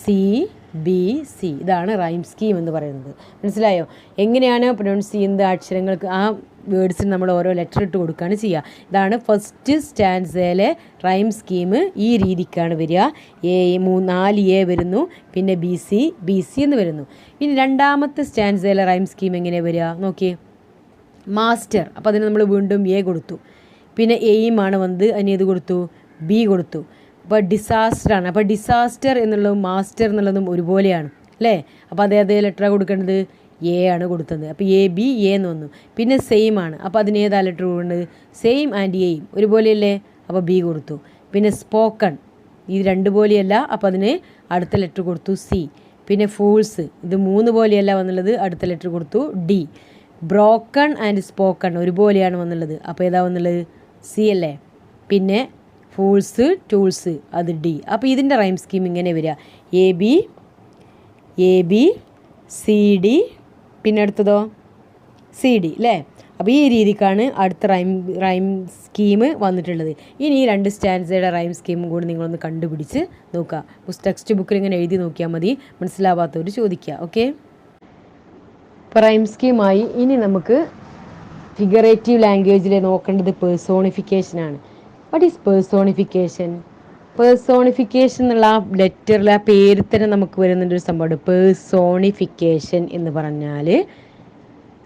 സി ബി സി, ഇതാണ് റൈം സ്കീം എന്ന് പറയുന്നത്. മനസ്സിലായോ? എങ്ങനെയാണ് പ്രൊനൗൺസ് ചെയ്യുന്നത് അക്ഷരങ്ങൾക്ക്, ആ വേർഡ്സിന് നമ്മൾ ഓരോ ലെറ്റർ ഇട്ട് കൊടുക്കുകയാണ് ചെയ്യുക. ഇതാണ് ഫസ്റ്റ് സ്റ്റാൻസയിലെ റൈം സ്കീം. ഈ രീതിക്കാണ് വരിക. 4 എ വരുന്നു, പിന്നെ ബി സി എന്ന് വരുന്നു. ഇനി രണ്ടാമത്തെ സ്റ്റാൻസയിലെ റൈം സ്കീം എങ്ങനെയാണ് വരിക നോക്കിയേ, മാസ്റ്റർ. അപ്പോൾ അതിന് നമ്മൾ വീണ്ടും എ കൊടുത്തു. പിന്നെ എയിം ആണ് വന്നത്, അതിന് ഏത് കൊടുത്തു, ബി കൊടുത്തു. അപ്പോൾ ഡിസാസ്റ്ററാണ്. അപ്പോൾ ഡിസാസ്റ്റർ എന്നുള്ളതും മാസ്റ്റർ എന്നുള്ളതും ഒരുപോലെയാണ്, അല്ലേ? അപ്പോൾ അതേ ലെറ്ററാണ് കൊടുക്കേണ്ടത്, എ ആണ് കൊടുത്തത്. അപ്പോൾ AB എ എന്ന് വന്നു. പിന്നെ സെയിം ആണ്, അപ്പോൾ അതിന് ഏതാ ലെറ്റർ കൊടുക്കേണ്ടത്, സെയിം ആൻഡ് എയും ഒരുപോലെയല്ലേ, അപ്പോൾ ബി കൊടുത്തു. പിന്നെ സ്പോക്കൺ, ഇത് 2 പോലെയല്ല, അപ്പോൾ അതിന് അടുത്ത ലെറ്റർ കൊടുത്തു, സി. പിന്നെ ഫൂൾസ്, ഇത് 3 പോലെയല്ല വന്നുള്ളത്, അടുത്ത ലെറ്റർ കൊടുത്തു, ഡി. ബ്രോക്കൺ ആൻഡ് സ്പോക്കൺ ഒരുപോലെയാണ് വന്നുള്ളത്, അപ്പോൾ ഏതാ വന്നുള്ളത്, സി അല്ലേ. പിന്നെ ഫൂൾസ് ടൂൾസ് അത് ഡി. അപ്പോൾ ഇതിൻ്റെ റൈം സ്കീം ഇങ്ങനെ വരിക, എ ബി CD, പിന്നെ അടുത്തതോ CD, അല്ലേ? അപ്പോൾ ഈ രീതിക്കാണ് അടുത്ത റൈം സ്കീം വന്നിട്ടുള്ളത്. ഇനി ഈ 2 സ്റ്റാൻസയുടെ റൈം സ്കീമും കൂടി നിങ്ങളൊന്ന് കണ്ടുപിടിച്ച് നോക്കുക. ടെക്സ്റ്റ് ബുക്കിൽ ഇങ്ങനെ എഴുതി നോക്കിയാൽ മതി, മനസ്സിലാവാത്തവർ ചോദിക്കുക. ഓക്കെ, ഇപ്പോൾ റൈം സ്കീമായി. ഇനി നമുക്ക് ഫിഗറേറ്റീവ് ലാംഗ്വേജിൽ നോക്കേണ്ടത് പേഴ്സോണിഫിക്കേഷനാണ്. What is personification? പേഴ്സോണിഫിക്കേഷൻ എന്നുള്ള ആ ലെറ്ററിൽ ആ പേര് തന്നെ നമുക്ക് വരുന്നുണ്ട് ഒരു സംഭവമുണ്ട്. പേഴ്സോണിഫിക്കേഷൻ എന്ന് പറഞ്ഞാൽ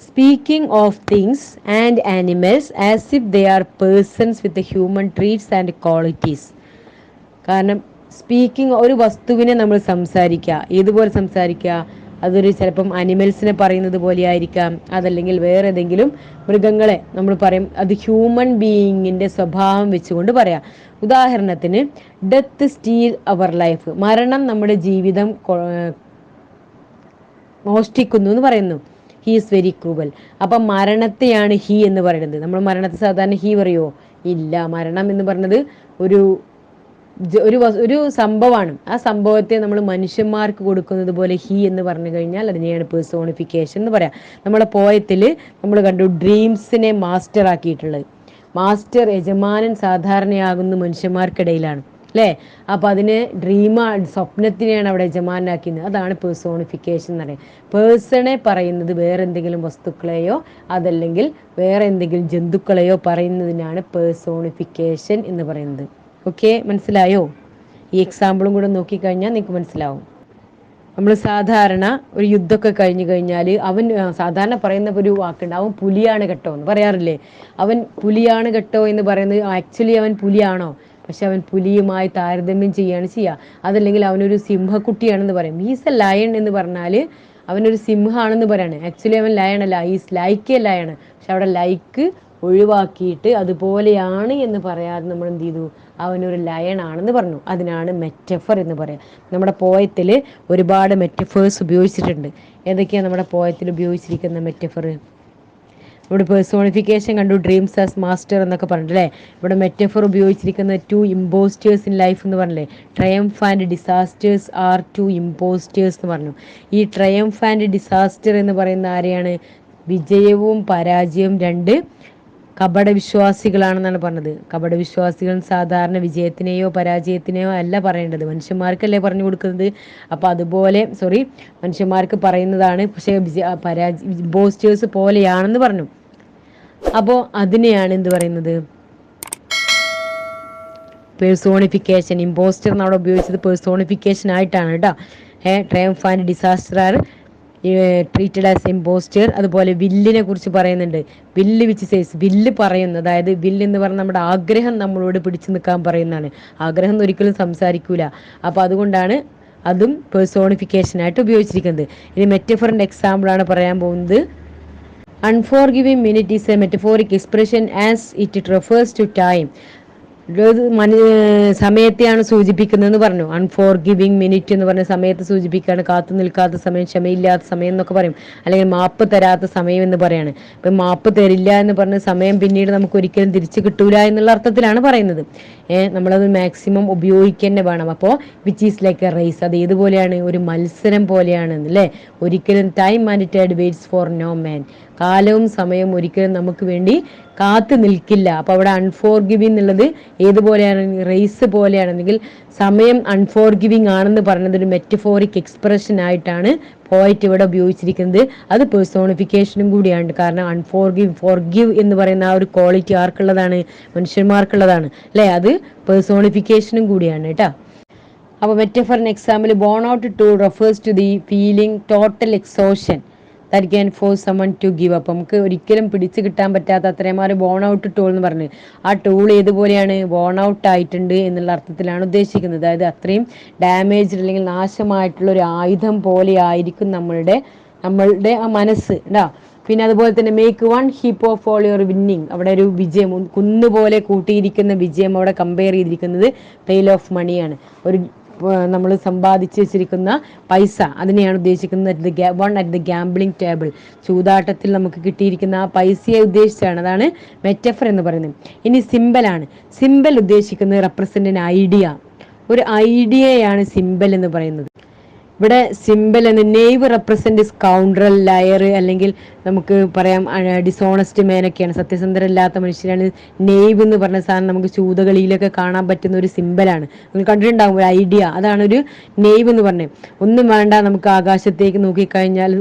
speaking of things and animals as if they are persons with human traits and qualities. കാരണം സ്പീക്കിംഗ്, ഒരു വസ്തുവിനെ നമ്മൾ സംസാരിക്കുക, ഏതുപോലെ സംസാരിക്കുക, അതൊരു ചിലപ്പം അനിമൽസിനെ പറയുന്നത് പോലെ ആയിരിക്കാം, അതല്ലെങ്കിൽ വേറെ ഏതെങ്കിലും മൃഗങ്ങളെ നമ്മൾ പറയും, അത് ഹ്യൂമൻ ബീയിങ്ങിൻ്റെ സ്വഭാവം വെച്ചുകൊണ്ട് പറയാം. ഉദാഹരണത്തിന് ഡെത്ത് സ്റ്റീൽ അവർ ലൈഫ്, മരണം നമ്മുടെ ജീവിതം മോഷ്ടിക്കുന്നു എന്ന് പറയുന്നു. He is very cruel. അപ്പം മരണത്തെയാണ് ഹീ എന്ന് പറയുന്നത്. നമ്മൾ മരണത്തെ സാധാരണ ഹീ പറയുമോ? ഇല്ല. മരണം എന്ന് പറഞ്ഞത് ഒരു ഒരു സംഭവമാണ്. ആ സംഭവത്തെ നമ്മൾ മനുഷ്യന്മാർക്ക് കൊടുക്കുന്നത് പോലെ ഹി എന്ന് പറഞ്ഞു കഴിഞ്ഞാൽ അതിനെയാണ് പേഴ്സോണിഫിക്കേഷൻ എന്ന് പറയാം. നമ്മളെ പോയത്തിൽ നമ്മൾ കണ്ടു ഡ്രീംസിനെ മാസ്റ്റർ ആക്കിയിട്ടുള്ളത്. മാസ്റ്റർ യജമാനൻ സാധാരണയാകുന്ന മനുഷ്യന്മാർക്കിടയിലാണ് അല്ലേ. അപ്പോൾ അതിനെ സ്വപ്നത്തിനെയാണ് അവിടെ യജമാനാക്കുന്നത്. അതാണ് പേഴ്സോണിഫിക്കേഷൻ എന്ന് പറയുന്നത്. പേഴ്സണെ പറയുന്നത് വേറെ എന്തെങ്കിലും വസ്തുക്കളെയോ അതല്ലെങ്കിൽ വേറെ എന്തെങ്കിലും ജന്തുക്കളെയോ പറയുന്നതിനാണ് പേഴ്സോണിഫിക്കേഷൻ എന്ന് പറയുന്നത്. ഓക്കെ, മനസ്സിലായോ? ഈ എക്സാമ്പിളും കൂടെ നോക്കിക്കഴിഞ്ഞാൽ നിങ്ങൾക്ക് മനസ്സിലാവും. നമ്മൾ സാധാരണ ഒരു യുദ്ധമൊക്കെ കഴിഞ്ഞു കഴിഞ്ഞാൽ സാധാരണ പറയുന്ന ഒരു വാക്കുണ്ട്, അവൻ പുലിയാണ് കേട്ടോ എന്ന് പറയാറില്ലേ. അവൻ പുലിയാണ് കേട്ടോ എന്ന് പറയുന്നത് ആക്ച്വലി അവൻ പുലിയാണോ? പക്ഷെ അവൻ പുലിയുമായി താരതമ്യം ചെയ്യുകയാണ് ചെയ്യുക. അതല്ലെങ്കിൽ അവനൊരു സിംഹക്കുട്ടിയാണെന്ന് പറയും. ഹീസ് എ ലയൺ എന്ന് പറഞ്ഞാൽ അവനൊരു സിംഹമാണെന്ന് പറയാണ്. ആക്ച്വലി അവൻ ലയൺ അല്ല, ഈസ് ലൈക്ക് എ ലയൺ. പക്ഷെ അവിടെ ലൈക്ക് ഒഴിവാക്കിയിട്ട് അതുപോലെയാണ് എന്ന് പറയാതെ നമ്മൾ എന്ത് ചെയ്തു, അവനൊരു ലയൺ ആണെന്ന് പറഞ്ഞു. അതിനാണ് മെറ്റഫർ എന്ന് പറയാം. നമ്മുടെ പോയത്തിൽ ഒരുപാട് മെറ്റഫേഴ്സ് ഉപയോഗിച്ചിട്ടുണ്ട്. ഏതൊക്കെയാണ് നമ്മുടെ പോയത്തിൽ ഉപയോഗിച്ചിരിക്കുന്ന മെറ്റഫർ? ഇവിടെ പേഴ്സോണിഫിക്കേഷൻ കണ്ടു, ഡ്രീംസ് ആസ് മാസ്റ്റർ എന്നൊക്കെ പറഞ്ഞില്ലേ. ഇവിടെ മെറ്റഫർ ഉപയോഗിച്ചിരിക്കുന്ന 2 ഇമ്പോസ്റ്റേഴ്സ് ഇൻ ലൈഫ് എന്ന് പറഞ്ഞില്ലേ. Triumph and disasters are 2 impostors എന്ന് പറഞ്ഞു. ഈ ട്രയംഫ് ആൻഡ് ഡിസാസ്റ്റർ എന്ന് പറയുന്ന ആരെയാണ്? വിജയവും പരാജയവും 2 കപടവിശ്വാസികളാണെന്നാണ് പറഞ്ഞത്. കപടവിശ്വാസികൾ സാധാരണ വിജയത്തിനെയോ പരാജയത്തിനെയോ അല്ല പറയേണ്ടത്, മനുഷ്യന്മാർക്കല്ലേ പറഞ്ഞു കൊടുക്കുന്നത്. അപ്പോൾ അതുപോലെ മനുഷ്യന്മാർക്ക് പറയുന്നതാണ്. പക്ഷേ ഇമ്പോസ്റ്റേഴ്സ് പോലെയാണെന്ന് പറഞ്ഞു. അപ്പോൾ അതിനെയാണ് എന്ത് പറയുന്നത്? പേഴ്സോണിഫിക്കേഷൻ. ഇമ്പോസ്റ്റർ എന്നവിടെ ഉപയോഗിച്ചത് പേഴ്സോണിഫിക്കേഷൻ ആയിട്ടാണ് കേട്ടോ. Triumph and disaster R treated as impostor. അതുപോലെ വില്ലിനെ കുറിച്ച് പറയുന്നുണ്ട്. വില്ല് വിച്ച് സേസ്, വില്ല് പറയുന്നു. അതായത് വില്ല് എന്ന് പറഞ്ഞാൽ നമ്മുടെ ആഗ്രഹം നമ്മളോട് പിടിച്ചു നിൽക്കാൻ പറയുന്നതാണ്. ആഗ്രഹം ഒരിക്കലും സംസാരിക്കൂല. അപ്പോൾ അതുകൊണ്ടാണ് അതും പേഴ്സോണിഫിക്കേഷനായിട്ട് ഉപയോഗിച്ചിരിക്കുന്നത്. ഇനി മെറ്റഫറിൻ്റെ എക്സാമ്പിളാണ് പറയാൻ പോകുന്നത്. Unforgiving minute is a metaphoric expression as it refers to time. സമയത്തെയാണ് സൂചിപ്പിക്കുന്നതെന്ന് പറഞ്ഞു. അൺഫോർഗിവിംഗ് മിനിറ്റ് എന്ന് പറഞ്ഞ സമയത്ത് സൂചിപ്പിക്കുകയാണ്. കാത്തു നിൽക്കാത്ത സമയം, ക്ഷമയില്ലാത്ത സമയം എന്നൊക്കെ പറയും. അല്ലെങ്കിൽ മാപ്പ് തരാത്ത സമയം എന്ന് പറയാണ്. ഇപ്പം മാപ്പ് തരില്ല എന്ന് പറഞ്ഞ സമയം പിന്നീട് നമുക്ക് ഒരിക്കലും തിരിച്ചു കിട്ടൂല എന്നുള്ള അർത്ഥത്തിലാണ് പറയുന്നത്. നമ്മളത് മാക്സിമം ഉപയോഗിക്കുക തന്നെ വേണം. അപ്പോൾ which is like a race, അത് ഏതുപോലെയാണ്? ഒരു മത്സരം പോലെയാണ് അല്ലേ. ഒരിക്കലും time and tide waits for no man, കാലവും സമയവും ഒരിക്കലും നമുക്ക് വേണ്ടി കാത്തു നിൽക്കില്ല. അപ്പോൾ അവിടെ അൺഫോർഗിവിംഗ് എന്നുള്ളത് ഏതുപോലെയാണ്? റേസ് പോലെയാണ്. അല്ലെങ്കിൽ സമയം അൺഫോർഗിവിംഗ് ആണെന്ന് പറഞ്ഞത് ഒരു മെറ്റഫോറിക് എക്സ്പ്രഷൻ ആയിട്ടാണ് പോയിറ്റ് ഇവിടെ ഉപയോഗിച്ചിരിക്കുന്നത്. അത് പേഴ്സോണിഫിക്കേഷനും കൂടിയാണ്. കാരണം ഫോർഗിവ് എന്ന് പറയുന്ന ആ ഒരു ക്വാളിറ്റി ആർക്കുള്ളതാണ്? മനുഷ്യന്മാർക്കുള്ളതാണ് അല്ലേ. അത് പേഴ്സോണിഫിക്കേഷനും കൂടിയാണ് കേട്ടോ. അപ്പോൾ മെറ്റഫറിന് example, worn out to refers to the feeling total exhaustion that can force someone to give up. നമുക്ക് ഒരിക്കലും പിടിച്ചു കിട്ടാൻ പറ്റാത്ത അത്രമാര് ബോൺ ഔട്ട് ടൂൾ എന്ന് പറഞ്ഞ്, ആ ടൂൾ ഏതുപോലെയാണ്? ബോൺ ഔട്ട് ആയിട്ടുണ്ട് എന്നുള്ള അർത്ഥത്തിലാണ് ഉദ്ദേശിക്കുന്നത്. അതായത് അത്രയും ഡാമേജ് അല്ലെങ്കിൽ നാശമായിട്ടുള്ള ഒരു ആയുധം പോലെ ആയിരിക്കും നമ്മളുടെ ആ മനസ്സ് കേട്ടോ. പിന്നെ അതുപോലെ തന്നെ make 1 heap of all your winning, അവിടെ ഒരു വിജയം, കുന്നുപോലെ കൂട്ടിയിരിക്കുന്ന വിജയം അവിടെ കമ്പയർ ചെയ്തിരിക്കുന്നത് പെയിൽ ഓഫ് മണിയാണ്. ഒരു നമ്മൾ സമ്പാദിച്ച് വെച്ചിരിക്കുന്ന പൈസ, അതിനെയാണ് ഉദ്ദേശിക്കുന്നത്. അറ്റ് ദ ഗാംബ്ലിംഗ് ടേബിൾ, ചൂതാട്ടത്തിൽ നമുക്ക് കിട്ടിയിരിക്കുന്ന ആ പൈസയെ ഉദ്ദേശിച്ചാണ്. അതാണ് മെറ്റഫർ എന്ന് പറയുന്നത്. ഇനി സിമ്പലാണ്. സിമ്പൽ ഉദ്ദേശിക്കുന്നത് റെപ്രസെന്റ് ആൻ ഐഡിയ, ഒരു ഐഡിയയാണ് സിമ്പൽ എന്ന് പറയുന്നത്. ഇവിടെ സിമ്പൽ എന്ന് നെയ്വ് റെപ്രസെന്റ് സ്കൗണ്ടറൽ, ലയർ, അല്ലെങ്കിൽ നമുക്ക് പറയാം ഡിസോണസ്റ്റ് മേനൊക്കെയാണ്, സത്യസന്ധരല്ലാത്ത മനുഷ്യരാണ്. നെയ്വ് എന്ന് പറഞ്ഞ സാധനം നമുക്ക് ചൂതകളിയിലൊക്കെ കാണാൻ പറ്റുന്ന ഒരു സിമ്പലാണ്. നിങ്ങൾ കണ്ടിട്ടുണ്ടാകും ഒരു ഐഡിയ, അതാണ് ഒരു നെയ്വ് എന്ന് പറഞ്ഞത്. ഒന്നും വേണ്ട, നമുക്ക് ആകാശത്തേക്ക് നോക്കിക്കഴിഞ്ഞാൽ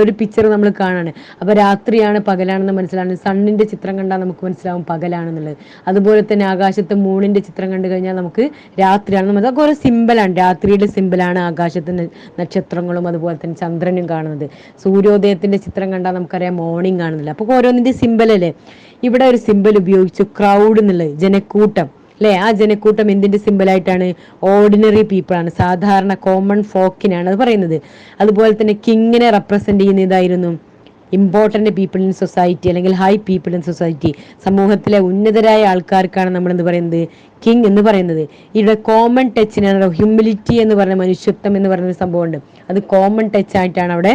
ഒരു പിക്ചർ നമ്മൾ കാണാണ്. അപ്പോൾ രാത്രിയാണ് പകലാണെന്ന് മനസ്സിലാണ്. സണ്ണിന്റെ ചിത്രം കണ്ടാൽ നമുക്ക് മനസ്സിലാവും പകലാണെന്നുള്ളത്. അതുപോലെ തന്നെ ആകാശത്ത് മൂണിന്റെ ചിത്രം കണ്ടു കഴിഞ്ഞാൽ നമുക്ക് രാത്രിയാണെന്ന് മനസ്സിലാവും. അതൊക്കെ ഓരോ സിമ്പലാണ്, രാത്രിയുടെ സിമ്പലാണ് ആകാശത്തിന് നക്ഷത്രങ്ങളും അതുപോലെ തന്നെ ചന്ദ്രനും കാണുന്നത്. സൂര്യോദയത്തിന്റെ ചിത്രം കണ്ടാൽ നമുക്കറിയാം മോർണിംഗ് കാണുന്നില്ല. അപ്പോൾ ഓരോന്നിന്റെ സിമ്പൽ അല്ലേ. ഇവിടെ ഒരു സിമ്പൽ ഉപയോഗിച്ചു, ക്രൗഡ് എന്നുള്ളത്, ജനക്കൂട്ടം അല്ലേ. ആ ജനക്കൂട്ടം എന്തിന്റെ സിമ്പലായിട്ടാണ്? ഓർഡിനറി പീപ്പിൾ ആണ്, സാധാരണ കോമൺ ഫോക്കിനാണ് അത് പറയുന്നത്. അതുപോലെ തന്നെ കിങ്ങിനെ റെപ്രസെന്റ് ചെയ്യുന്നതായിരുന്നു ഇമ്പോർട്ടൻ്റ് പീപ്പിൾ ഇൻ സൊസൈറ്റി, അല്ലെങ്കിൽ ഹൈ പീപ്പിൾ ഇൻ സൊസൈറ്റി, സമൂഹത്തിലെ ഉന്നതരായ ആൾക്കാർക്കാണ് നമ്മൾ എന്ത് പറയുന്നത്? കിങ് എന്ന് പറയുന്നത്. ഇവിടെ കോമൺ ടച്ചിനാണ് ഹ്യൂമിലിറ്റി എന്ന് പറയുന്ന, മനുഷ്യത്വം എന്ന് പറയുന്ന സംഭവമുണ്ട്. അത് കോമൺ ടച്ച് ആയിട്ടാണ് അവിടെ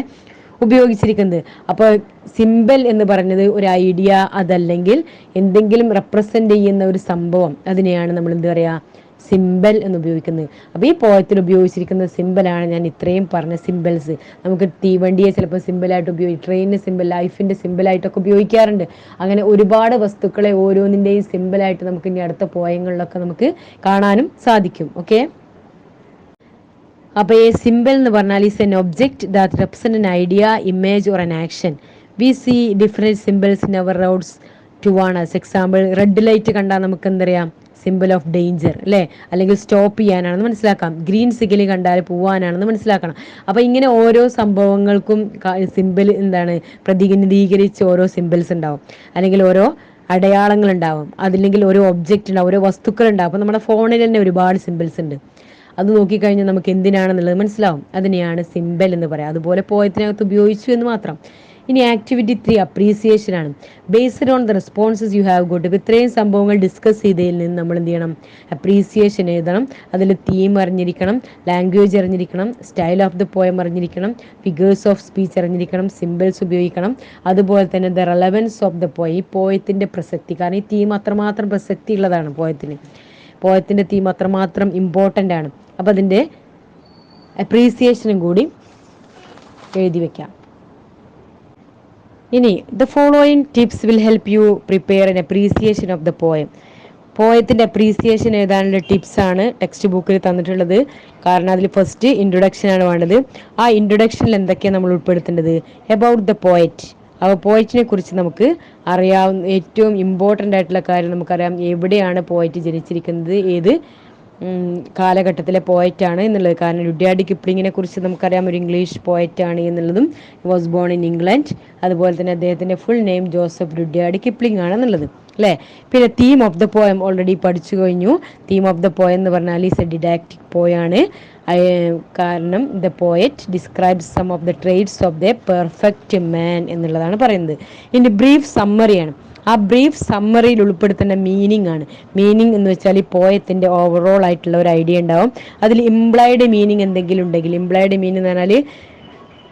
ഉപയോഗിച്ചിരിക്കുന്നത്. അപ്പോൾ സിമ്പൽ എന്ന് പറഞ്ഞത് ഒരു ഐഡിയ, അതല്ലെങ്കിൽ എന്തെങ്കിലും റെപ്രസെന്റ് ചെയ്യുന്ന ഒരു സംഭവം, അതിനെയാണ് നമ്മൾ എന്ത് പറയുക? സിമ്പൽ എന്ന് ഉപയോഗിക്കുന്നത്. അപ്പോൾ ഈ പോയത്തിൽ ഉപയോഗിച്ചിരിക്കുന്ന സിമ്പലാണ് ഞാൻ ഇത്രയും പറഞ്ഞ സിമ്പിൾസ്. നമുക്ക് തീവണ്ടിയെ ചിലപ്പോൾ സിമ്പിളായിട്ട് ഉപയോഗിക്കും, ട്രെയിനിന് സിമ്പിൾ, ലൈഫിൻ്റെ സിമ്പിളായിട്ടൊക്കെ ഉപയോഗിക്കാറുണ്ട്. അങ്ങനെ ഒരുപാട് വസ്തുക്കളെ ഓരോന്നിൻ്റെയും സിമ്പിളായിട്ട് നമുക്ക് ഇനി അടുത്ത പോയങ്ങളിലൊക്കെ നമുക്ക് കാണാനും സാധിക്കും. ഓക്കെ, അപ്പോൾ ഈ സിമ്പിൾ എന്ന് പറഞ്ഞാൽ is an object that represent an idea, image or an action. We see different symbols in our roads to warn us. Example, red light കണ്ടാൽ നമുക്ക് എന്തറിയാം? സിമ്പിൾ ഓഫ് ഡേഞ്ചർ അല്ലേ, അല്ലെങ്കിൽ സ്റ്റോപ്പ് ചെയ്യാനാണെന്ന് മനസ്സിലാക്കാം. ഗ്രീൻ സിഗ്നൽ കണ്ടാൽ പോവാനാണെന്ന് മനസ്സിലാക്കണം. അപ്പോൾ ഇങ്ങനെ ഓരോ സംഭവങ്ങൾക്കും സിമ്പിൾ എന്താണ് പ്രതിനിധീകരിച്ച് ഓരോ സിമ്പിൾസ് ഉണ്ടാവും, അല്ലെങ്കിൽ ഓരോ അടയാളങ്ങൾ ഉണ്ടാവും, അതില്ലെങ്കിൽ ഓരോ ഒബ്ജക്റ്റ് ഉണ്ടാവും, ഓരോ വസ്തുക്കൾ ഉണ്ടാവും. അപ്പോൾ നമ്മുടെ ഫോണിൽ തന്നെ ഒരുപാട് സിമ്പിൾസ് ഉണ്ട്. അത് നോക്കിക്കഴിഞ്ഞാൽ നമുക്ക് എന്തിനാണെന്നുള്ളത് മനസ്സിലാവും. അതിനെയാണ് സിമ്പിൾ എന്ന് പറയാം. അതുപോലെ പോയത്തിനകത്ത് ഉപയോഗിച്ചു എന്ന് മാത്രം. ഇനി ആക്ടിവിറ്റി 3 അപ്രീസിയേഷൻ ആണ്. Based on the responses you have got. ഇപ്പോൾ ഇത്രയും സംഭവങ്ങൾ ഡിസ്കസ് ചെയ്തതിൽ നിന്ന് നമ്മൾ എന്ത് ചെയ്യണം? അപ്രീസിയേഷൻ എഴുതണം. അതിൽ തീം അറിഞ്ഞിരിക്കണം, ലാംഗ്വേജ് അറിഞ്ഞിരിക്കണം, സ്റ്റൈൽ ഓഫ് ദ പോയം അറിഞ്ഞിരിക്കണം, ഫിഗേഴ്സ് ഓഫ് സ്പീച്ച് അറിഞ്ഞിരിക്കണം, സിമ്പിൾസ് ഉപയോഗിക്കണം. അതുപോലെ തന്നെ the relevance of the poem, ഈ പോയത്തിൻ്റെ പ്രസക്തി. കാരണം ഈ തീം അത്രമാത്രം പ്രസക്തി ഉള്ളതാണ് പോയത്തിൻ്റെ തീം അത്രമാത്രം ഇമ്പോർട്ടൻ്റ് ആണ്. അപ്പോൾ അതിൻ്റെ അപ്രീസിയേഷനും കൂടി എഴുതി വെക്കാം. ഇനി the following tips will help you prepare an appreciation of the poem. പോയത്തിൻ്റെ അപ്രീസിയേഷൻ എഴുതാനുള്ള ടിപ്സാണ് ടെക്സ്റ്റ് ബുക്കിൽ തന്നിട്ടുള്ളത്. കാരണം അതിൽ ഫസ്റ്റ് ഇൻട്രൊഡക്ഷനാണ് വേണ്ടത്. ആ ഇൻട്രൊഡക്ഷനിൽ എന്തൊക്കെയാണ് നമ്മൾ ഉൾപ്പെടുത്തേണ്ടത്? About the poet. അപ്പോൾ പോയറ്റിനെ കുറിച്ച് നമുക്ക് അറിയാവുന്ന ഏറ്റവും ഇമ്പോർട്ടൻ്റ് ആയിട്ടുള്ള കാര്യം നമുക്കറിയാം. എവിടെയാണ് പോയറ്റ് ജനിച്ചിരിക്കുന്നത്, ഏത് കാലഘട്ടത്തിലെ പോയറ്റാണ് എന്നുള്ളത്. കാരണം രുഡ്യാർഡ് കിപ്ലിങ്ങിനെ കുറിച്ച് നമുക്കറിയാം, ഒരു ഇംഗ്ലീഷ് പോയറ്റാണ് എന്നുള്ളതും. Was born in England. അതുപോലെ തന്നെ അദ്ദേഹത്തിൻ്റെ ഫുൾ നെയിം ജോസഫ് രുഡ്യാർഡ് കിപ്ലിംഗ് ആണെന്നുള്ളത് അല്ലേ. പിന്നെ theme of the poem already പഠിച്ചു കഴിഞ്ഞു. തീം ഓഫ് ദ പോയം എന്ന് പറഞ്ഞാൽ ഈസ് എ ഡിഡാക്റ്റിക് പോയാണ്. കാരണം the poet describes some of the traits of the perfect man എന്നുള്ളതാണ് പറയുന്നത്. ഇനി ബ്രീഫ് സമ്മറിയാണ്. ആ ബ്രീഫ് സമ്മറിയിൽ ഉൾപ്പെടുത്തേണ്ട മീനിങ് ആണ്. മീനിങ് എന്ന് വെച്ചാൽ ഈ പോയത്തിൻ്റെ ഓവറോൾ ആയിട്ടുള്ള ഒരു ഐഡിയ ഉണ്ടാവും. അതിൽ ഇംപ്ലൈഡ് മീനിങ് എന്തെങ്കിലും ഉണ്ടെങ്കിൽ, ഇംപ്ലൈഡ് മീനിങ് എന്ന് പറഞ്ഞാൽ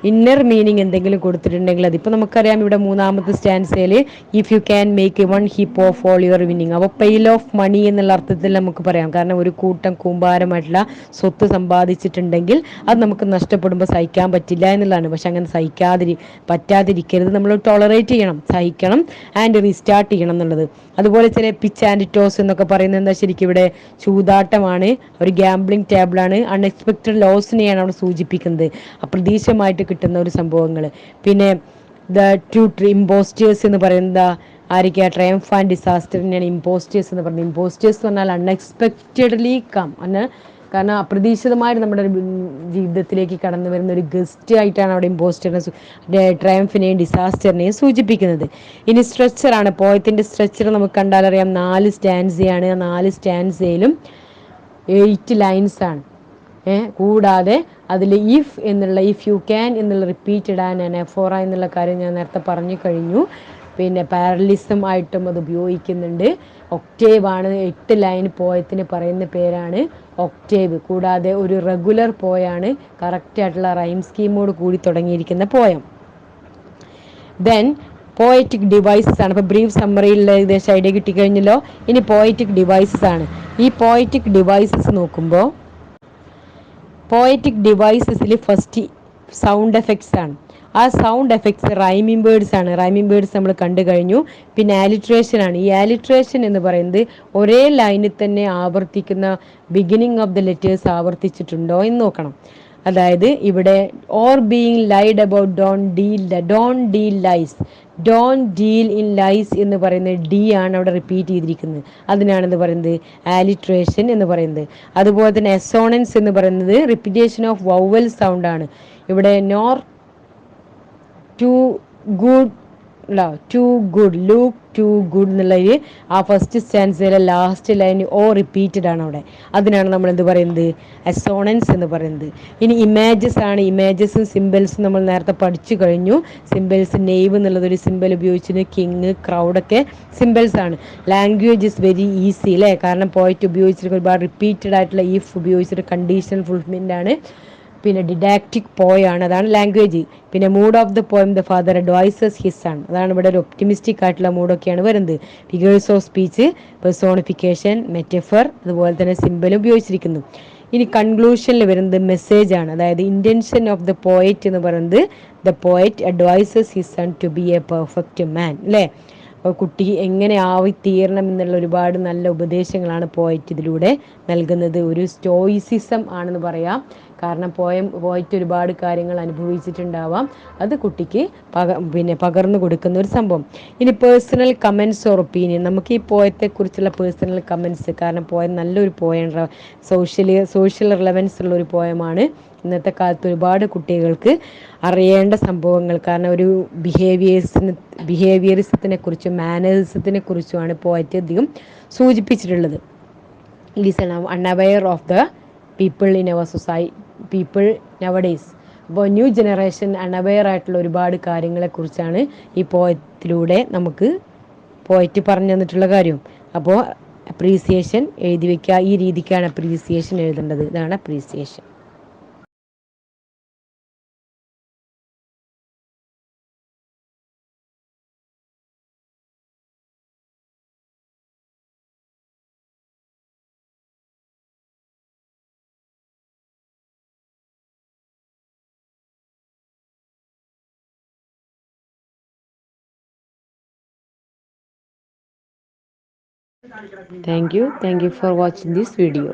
ഇന്നർ മീനിങ് എന്തെങ്കിലും കൊടുത്തിട്ടുണ്ടെങ്കിൽ അതിപ്പോൾ നമുക്കറിയാം. ഇവിടെ മൂന്നാമത്തെ സ്റ്റാൻസയിൽ if you can make one heap of all your വിന്നിങ്. അപ്പോൾ പെയിൽ ഓഫ് മണി എന്നുള്ള അർത്ഥത്തിൽ നമുക്ക് പറയാം. കാരണം ഒരു കൂട്ടം കൂമ്പാരമായിട്ടുള്ള സ്വത്ത് സമ്പാദിച്ചിട്ടുണ്ടെങ്കിൽ അത് നമുക്ക് നഷ്ടപ്പെടുമ്പോൾ സഹിക്കാൻ പറ്റില്ല എന്നുള്ളതാണ്. പക്ഷെ അങ്ങനെ പറ്റാതിരിക്കരുത്, നമ്മൾ ടോളറേറ്റ് ചെയ്യണം, സഹിക്കണം, ആൻഡ് റീസ്റ്റാർട്ട് ചെയ്യണം എന്നുള്ളത്. അതുപോലെ ചില പിച്ച് ആൻഡ് ടോസ് എന്നൊക്കെ പറയുന്നത് എന്താ? ശരിക്കും ഇവിടെ ചൂതാട്ടമാണ്, ഒരു ഗാംബ്ലിംഗ് ടേബിളാണ്. അൺഎക്സ്പെക്റ്റഡ് ലോസിനെയാണ് അവിടെ സൂചിപ്പിക്കുന്നത്, അപ്രതീക്ഷിതമായിട്ട് കിട്ടുന്ന ഒരു സംഭവങ്ങൾ. പിന്നെ ദ ടു ഇമ്പോസ്റ്റേഴ്സ് എന്ന് പറയുന്നത് ആയിരിക്കുക? ട്രയംഫ് ആൻഡ് ഡിസാസ്റ്ററിനെയാണ് ഇമ്പോസ്റ്റേഴ്സ് എന്ന് പറയുന്നത്. ഇമ്പോസ്റ്റേഴ്സ് എന്ന് പറഞ്ഞാൽ അൺഎക്സ്പെക്റ്റഡ്ലി കം, കാരണം അപ്രതീക്ഷിതമായിട്ട് നമ്മുടെ ജീവിതത്തിലേക്ക് കടന്നു വരുന്ന ഒരു ഗസ്റ്റ് ആയിട്ടാണ് അവിടെ ഇമ്പോസ്റ്ററിനെ, ട്രയംഫിനെയും ഡിസാസ്റ്ററിനെയും സൂചിപ്പിക്കുന്നത്. ഇനി സ്ട്രക്ചറാണ്. പോയത്തിൻ്റെ സ്ട്രക്ചർ നമുക്ക് കണ്ടാലറിയാം. 4 സ്റ്റാൻസയാണ്. ആ 4 സ്റ്റാൻസയിലും 8 ലൈൻസ് ആണ്. കൂടാതെ അതിൽ ഇഫ് എന്നുള്ള, ഇഫ് യു ക്യാൻ എന്നുള്ള റിപ്പീറ്റ് ഇടാൻ എഫോറ എന്നുള്ള കാര്യം ഞാൻ നേരത്തെ പറഞ്ഞു കഴിഞ്ഞു. പിന്നെ പാരലിസം ആയിട്ടും അത് ഉപയോഗിക്കുന്നുണ്ട്. ഒക്ടേവ് ആണ് 8 ലൈൻ പോയത്തിന് പറയുന്ന പേരാണ് ഒക്ടേവ്. കൂടാതെ ഒരു റെഗുലർ പോയാണ്, കറക്റ്റ് ആയിട്ടുള്ള റൈം സ്കീമോട് കൂടി തുടങ്ങിയിരിക്കുന്ന പോയം. ദെൻ പോയറ്റിക് ഡിവൈസസ് ആണ്. ഇപ്പോൾ ബ്രീഫ് സമ്മറിയിൽ ഏകദേശം ഐഡിയ കിട്ടിക്കഴിഞ്ഞല്ലോ. ഇനി പോയറ്റിക് ഡിവൈസസ് ആണ്. ഈ പോയറ്റിക് ഡിവൈസസ് നോക്കുമ്പോൾ പോയറ്റിക് ഡിവൈസസിൽ ഫസ്റ്റ് സൗണ്ട് എഫക്ട്സ് ആണ്. ആ സൗണ്ട് എഫക്ട്സ് റൈമിംഗ് വേർഡ്സ് ആണ്. റൈമിംഗ് വേർഡ്സ് നമ്മൾ കണ്ടു കഴിഞ്ഞു. പിന്നെ ആലിട്രേഷൻ ആണ്. ഈ ആലിട്രേഷൻ എന്ന് പറയുന്നത് ഒരേ ലൈനിൽ തന്നെ ആവർത്തിക്കുന്ന, ബിഗിനിങ് ഓഫ് ദ ലെറ്റേഴ്സ് ആവർത്തിച്ചിട്ടുണ്ടോ എന്ന് നോക്കണം. അതായത് ഇവിടെ or being lied about don't deal lies, don't deal in lies എന്ന് പറയുന്നത് ഡി ആണ് അവിടെ റിപ്പീറ്റ് ചെയ്തിരിക്കുന്നത്. അതിനാണെന്ന് പറയുന്നത് ആലിട്രേഷൻ എന്ന് പറയുന്നത്. അതുപോലെ തന്നെ അസോണൻസ് എന്ന് പറയുന്നത് റിപ്പീറ്റേഷൻ ഓഫ് വൗവൽ സൗണ്ട് ആണ്. ഇവിടെ nor too good, look too good എന്നുള്ളതിൽ ആ ഫസ്റ്റ് സ്റ്റാൻസയിലെ ലാസ്റ്റ് ലൈൻ ഓ റിപ്പീറ്റഡ് ആണ് അവിടെ. അതിനാണ് നമ്മൾ എന്ത് പറയുന്നത്? അസോണൻസ് എന്ന് പറയുന്നത്. ഇനി ഇമേജസ് ആണ്. ഇമേജസും സിമ്പിൾസും നമ്മൾ നേരത്തെ പഠിച്ചു കഴിഞ്ഞു. സിമ്പിൾസ് നെയ്വ് എന്നുള്ളതൊരു സിമ്പിൾ ഉപയോഗിച്ചിട്ട് കിങ്, ക്രൗഡൊക്കെ സിമ്പിൾസ് ആണ്. ലാംഗ്വേജ് ഇസ് വെരി ഈസി അല്ലേ, കാരണം പോയിട്ട് ഉപയോഗിച്ചിട്ട് ഒരുപാട് റിപ്പീറ്റഡ് ആയിട്ടുള്ള ഇഫ് ഉപയോഗിച്ചിട്ട് കണ്ടീഷണൽ ഫുൾഫിൽമെൻ്റ് ആണ്. പിന്നെ ഡിഡാക്റ്റിക് പോയാണ്, അതാണ് ലാംഗ്വേജ്. പിന്നെ mood of the poem the father advises his son, അതാണ് ഇവിടെ ഒരു ഒപ്റ്റിമിസ്റ്റിക് ആയിട്ടുള്ള മൂഡൊക്കെയാണ് വരുന്നത്. Figures of speech, personification, metaphor, അതുപോലെ തന്നെ സിമ്പൽ ഉപയോഗിച്ചിരിക്കുന്നു. ഇനി കൺക്ലൂഷനിൽ വരുന്നത് മെസ്സേജ് ആണ്, അതായത് ഇന്റൻഷൻ ഓഫ് ദ പോയറ്റ് എന്ന് പറയുന്നത് the poet advises his son to be a perfect man, അല്ലേ? അപ്പോൾ കുട്ടി എങ്ങനെ ആയിത്തീരണം എന്നുള്ള ഒരുപാട് നല്ല ഉപദേശങ്ങളാണ് പോയറ്റ് ഇതിലൂടെ നൽകുന്നത്. ഒരു സ്റ്റോയിസിസം ആണെന്ന് പറയാം. കാരണം പോയറ്റ് ഒരുപാട് കാര്യങ്ങൾ അനുഭവിച്ചിട്ടുണ്ടാവാം, അത് കുട്ടിക്ക് പകർന്നു കൊടുക്കുന്ന ഒരു സംഭവം. ഇനി പേഴ്സണൽ കമൻസ് ഓർ ഒപ്പീനിയൻ, നമുക്ക് ഈ പോയത്തെക്കുറിച്ചുള്ള പേഴ്സണൽ കമൻസ്, കാരണം പോയം നല്ലൊരു പോയാണ്, സോഷ്യൽ റിലവൻസ് ഉള്ള ഒരു പോയമാണ്. ഇന്നത്തെ കാലത്ത് ഒരുപാട് കുട്ടികൾക്ക് അറിയേണ്ട സംഭവങ്ങൾ, കാരണം ഒരു ബിഹേവിയറിസത്തിനെ കുറിച്ചും മാനേഴ്സത്തിനെ കുറിച്ചുമാണ് പോയറ്റ് അധികം സൂചിപ്പിച്ചിട്ടുള്ളത്. Listen unaware of the people in our people nowadays. അപ്പോൾ ന്യൂ ജനറേഷൻ അൺഅവെയർ ആയിട്ടുള്ള ഒരുപാട് കാര്യങ്ങളെക്കുറിച്ചാണ് ഈ പോയത്തിലൂടെ നമുക്ക് പോയറ്റ് പറഞ്ഞു തന്നിട്ടുള്ള കാര്യം. അപ്പോൾ അപ്രീസിയേഷൻ എഴുതി വയ്ക്കുക, ഈ രീതിക്കാണ് അപ്രീസിയേഷൻ എഴുതേണ്ടത്. ഇതാണ് appreciation. Thank you for watching this video.